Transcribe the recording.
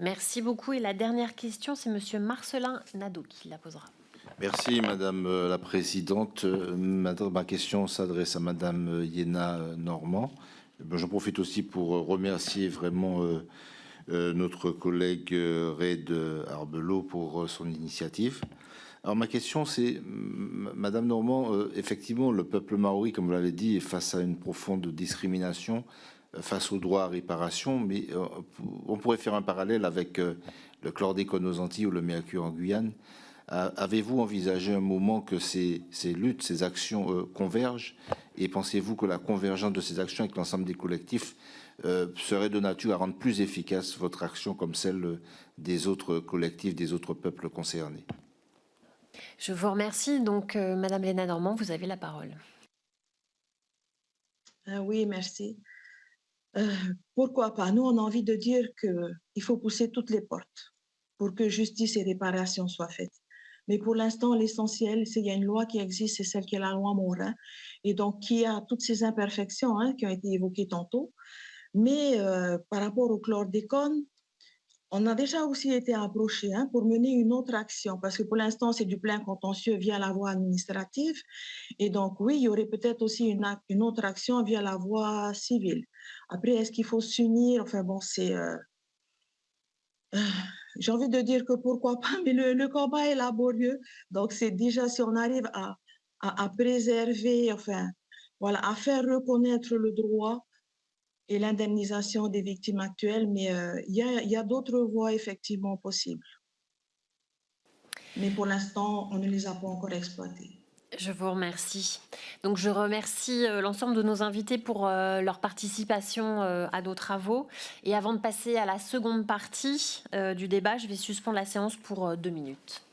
Merci beaucoup. Et la dernière question, c'est Monsieur Marcelin Nadeau qui la posera. Merci Madame la Présidente. Ma question s'adresse à Madame Yéna Normand. J'en profite aussi pour remercier vraiment notre collègue Reid Arbelot pour son initiative. Alors ma question c'est, Madame Normand, effectivement le peuple maori, comme vous l'avez dit, est face à une profonde discrimination face au droit à réparation, mais on pourrait faire un parallèle avec le chlordécone aux Antilles ou le mercure en Guyane. Avez-vous envisagé un moment que ces luttes, ces actions convergent, et pensez-vous que la convergence de ces actions avec l'ensemble des collectifs serait de nature à rendre plus efficace votre action comme celle des autres collectifs, des autres peuples concernés? Je vous remercie. Donc, Madame Léna Normand, vous avez la parole. Oui, merci. Pourquoi pas? Nous, on a envie de dire qu'il faut pousser toutes les portes pour que justice et réparation soient faites. Mais pour l'instant, l'essentiel, c'est qu'il y a une loi qui existe, c'est celle qui est la loi Morin, et donc qui a toutes ces imperfections qui ont été évoquées tantôt. Mais par rapport au chlordécone, on a déjà aussi été approché pour mener une autre action, parce que pour l'instant, c'est du plein contentieux via la voie administrative. Et donc, oui, il y aurait peut-être aussi une autre action via la voie civile. Après, est-ce qu'il faut s'unir? Enfin bon, c'est... j'ai envie de dire que pourquoi pas, mais le combat est laborieux. Donc, c'est déjà si on arrive à préserver, enfin, voilà, à faire reconnaître le droit et l'indemnisation des victimes actuelles, mais il y a d'autres voies effectivement possibles. Mais pour l'instant, on ne les a pas encore exploitées. Je vous remercie. Donc, je remercie l'ensemble de nos invités pour leur participation à nos travaux. Et avant de passer à la seconde partie du débat, je vais suspendre la séance pour 2 minutes.